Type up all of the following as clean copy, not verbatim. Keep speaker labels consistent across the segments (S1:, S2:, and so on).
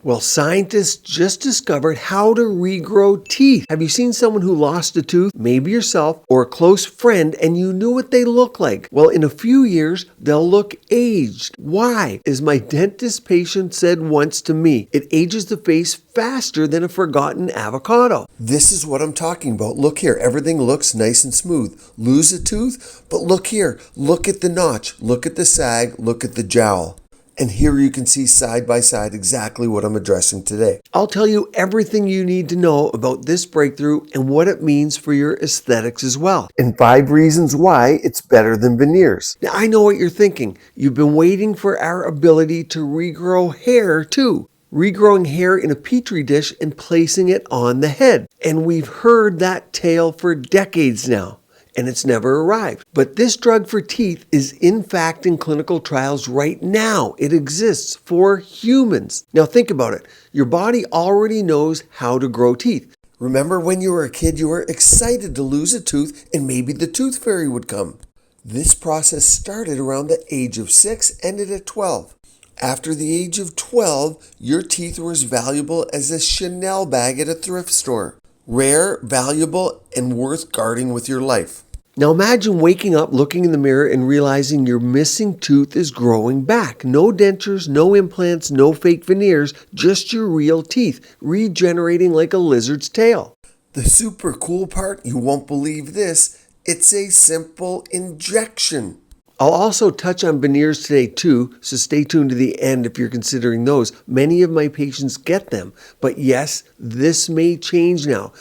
S1: Well, scientists just discovered how to regrow teeth. Have you seen someone who lost a tooth, maybe yourself or a close friend, and you knew what they look like? Well, in a few years, they'll look aged. Why? As my dentist patient said once to me, it ages the face faster than a forgotten avocado. This is what I'm talking about. Look here, everything looks nice and smooth. Lose a tooth, but look here, look at the notch, look at the sag, look at the jowl. And here you can see side by side exactly what I'm addressing today. I'll tell you everything you need to know about this breakthrough and what it means for your aesthetics as well. And 5 reasons why it's better than veneers. Now, I know what you're thinking. You've been waiting for our ability to regrow hair too. Regrowing hair in a petri dish and placing it on the head. And we've heard that tale for decades now, and it's never arrived. But this drug for teeth is in fact in clinical trials right now. It exists for humans. Now think about it. Your body already knows how to grow teeth. Remember when you were a kid, you were excited to lose a tooth and maybe the tooth fairy would come. This process started around the age of 6, ended at 12. After the age of 12, your teeth were as valuable as a Chanel bag at a thrift store. Rare, valuable, and worth guarding with your life. Now imagine waking up, looking in the mirror, and realizing your missing tooth is growing back. No dentures, no implants, no fake veneers, just your real teeth, regenerating like a lizard's tail. The super cool part, you won't believe this, it's a simple injection. I'll also touch on veneers today too, so stay tuned to the end if you're considering those. Many of my patients get them, but yes, this may change now.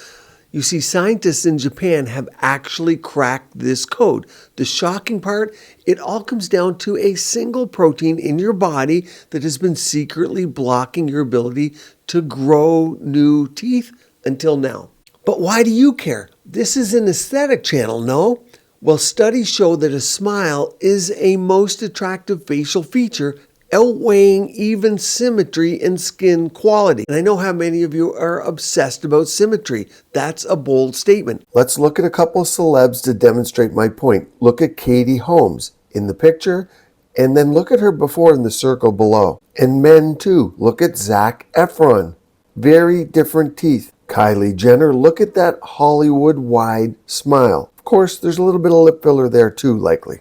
S1: You see, scientists in Japan have actually cracked this code. The shocking part, it all comes down to a single protein in your body that has been secretly blocking your ability to grow new teeth until now. But why do you care? This is an aesthetic channel, no? Well, studies show that a smile is a most attractive facial feature, outweighing even symmetry and skin quality. And I know how many of you are obsessed about symmetry. That's a bold statement. Let's look at a couple of celebs to demonstrate my point. Look at Katie Holmes in the picture, and then look at her before in the circle below. And men too. Look at Zac Efron. Very different teeth. Kylie Jenner, look at that Hollywood-wide smile. Of course, there's a little bit of lip filler there too, likely.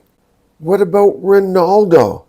S1: What about Ronaldo?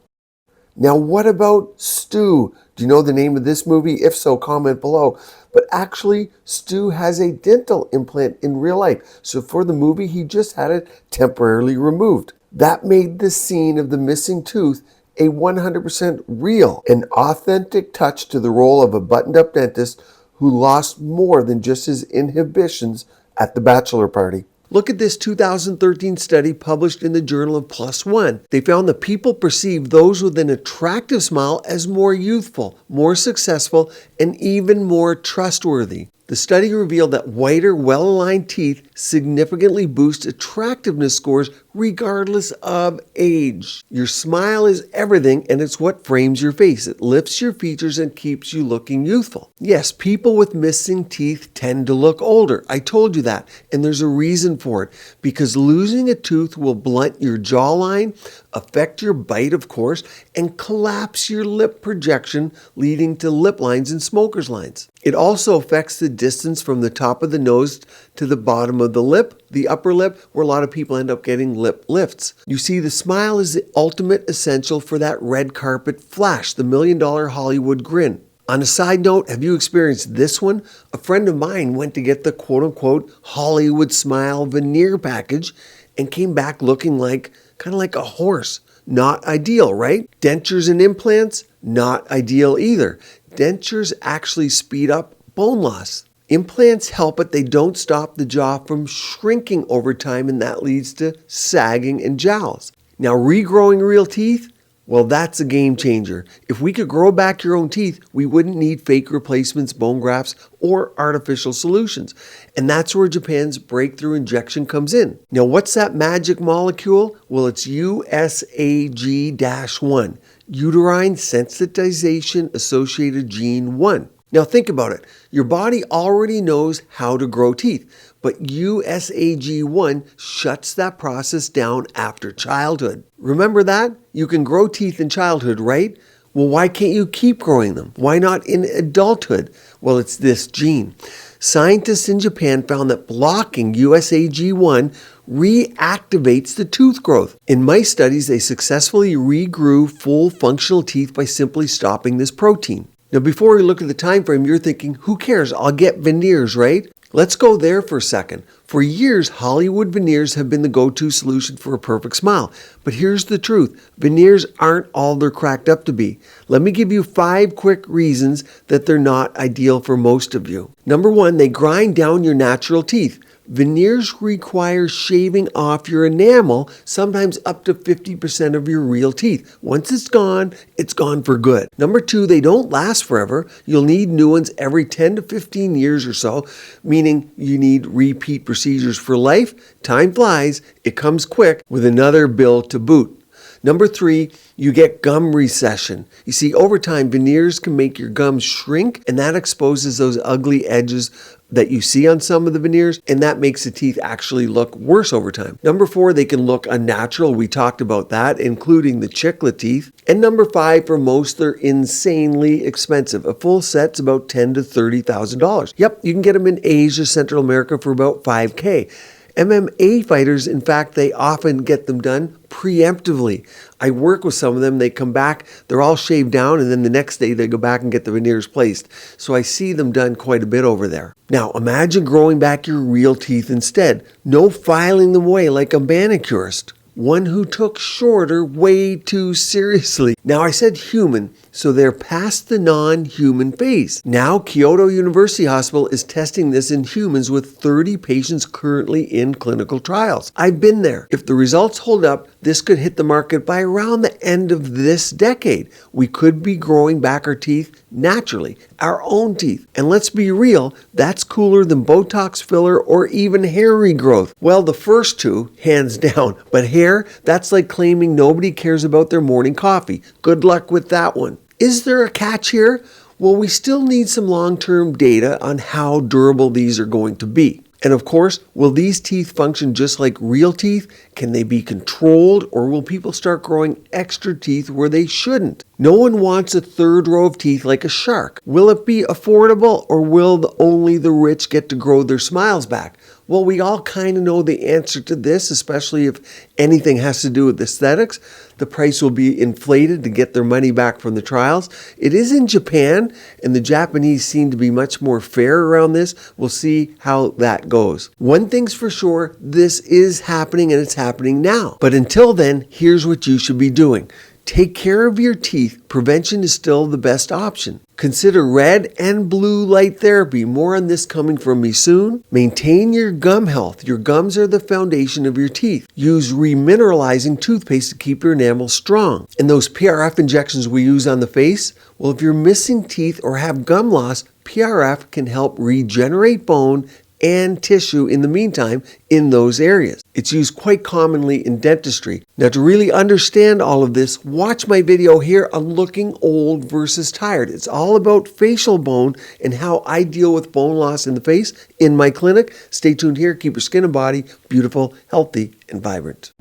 S1: Now, what about Stu? Do you know the name of this movie? If so, comment below. But actually, Stu has a dental implant in real life. So for the movie, he just had it temporarily removed. That made the scene of the missing tooth a 100% real and authentic touch to the role of a buttoned-up dentist who lost more than just his inhibitions at the bachelor party. Look at this 2013 study published in the Journal of Plus One. They found that people perceive those with an attractive smile as more youthful, more successful, and even more trustworthy. The study revealed that whiter, well-aligned teeth significantly boost attractiveness scores regardless of age. Your smile is everything, and it's what frames your face. It lifts your features and keeps you looking youthful. Yes, people with missing teeth tend to look older. I told you that, and there's a reason for it. Because losing a tooth will blunt your jawline, affect your bite, of course, and collapse your lip projection, leading to lip lines and smoker's lines. It also affects the distance from the top of the nose to the bottom of the lip, the upper lip, where a lot of people end up getting lip lifts. You see, the smile is the ultimate essential for that red carpet flash, the $1 million Hollywood grin. On a side note, have you experienced this one? A friend of mine went to get the quote-unquote Hollywood smile veneer package and came back looking kind of like a horse. Not ideal, right? Dentures and implants, not ideal either. Dentures actually speed up bone loss. Implants help, but they don't stop the jaw from shrinking over time, and that leads to sagging and jowls. Now, regrowing real teeth, well, that's a game changer. If we could grow back your own teeth, we wouldn't need fake replacements, bone grafts, or artificial solutions. And that's where Japan's breakthrough injection comes in. Now, what's that magic molecule? Well, it's USAG-1, uterine sensitization associated gene 1. Now think about it. Your body already knows how to grow teeth, but USAG-1 shuts that process down after childhood. Remember that? You can grow teeth in childhood, right? Well, why can't you keep growing them? Why not in adulthood? Well, it's this gene. Scientists in Japan found that blocking USAG1 reactivates the tooth growth. In mice studies, they successfully regrew full functional teeth by simply stopping this protein. Now, before we look at the time frame, you're thinking, who cares? I'll get veneers, right? Let's go there for a second. For years, Hollywood veneers have been the go-to solution for a perfect smile. But here's the truth. Veneers aren't all they're cracked up to be. Let me give you 5 quick reasons that they're not ideal for most of you. Number 1, they grind down your natural teeth. Veneers require shaving off your enamel, sometimes up to 50% of your real teeth. Once it's gone for good. Number 2, they don't last forever. You'll need new ones every 10 to 15 years or so, meaning you need repeat procedures for life. Time flies, it comes quick with another bill to boot. Number 3, you get gum recession. You see, over time, veneers can make your gums shrink, and that exposes those ugly edges that you see on some of the veneers, and that makes the teeth actually look worse over time. Number 4, they can look unnatural. We talked about that, including the chiclet teeth. And number 5, for most, they're insanely expensive. A full set's about $10,000 to $30,000. Yep, you can get them in Asia, Central America for about $5,000. MMA fighters, in fact, they often get them done preemptively. I work with some of them. They come back, they're all shaved down, and then the next day they go back and get the veneers placed. So I see them done quite a bit over there. Now, imagine growing back your real teeth instead. No filing them away like a manicurist. One who took shorter way too seriously. Now, I said human, so they're past the non-human phase. Now, Kyoto University Hospital is testing this in humans with 30 patients currently in clinical trials. I've been there. If the results hold up, this could hit the market by around the end of this decade. We could be growing back our teeth naturally, our own teeth. And let's be real, that's cooler than Botox filler or even hair regrowth. Well, the first two, hands down, but hair, that's like claiming nobody cares about their morning coffee. Good luck with that one. Is there a catch here? Well, we still need some long-term data on how durable these are going to be. And of course, will these teeth function just like real teeth? Can they be controlled, or will people start growing extra teeth where they shouldn't? No one wants a third row of teeth like a shark. Will it be affordable, or will only the rich get to grow their smiles back? Well, we all kind of know the answer to this, especially if anything has to do with aesthetics. The price will be inflated to get their money back from the trials. It is in Japan, and the Japanese seem to be much more fair around this. We'll see how that goes. One thing's for sure, this is happening, and it's happening now. But until then, here's what you should be doing. Take care of your teeth. Prevention is still the best option. Consider red and blue light therapy. More on this coming from me soon. Maintain your gum health. Your gums are the foundation of your teeth. Use remineralizing toothpaste to keep your enamel strong. And those PRF injections we use on the face, well, if you're missing teeth or have gum loss, PRF can help regenerate bone and tissue in the meantime in those areas. It's used quite commonly in dentistry. Now, to really understand all of this, watch my video here on looking old versus tired. It's all about facial bone and how I deal with bone loss in the face in my clinic. Stay tuned here. Keep your skin and body beautiful, healthy, and vibrant.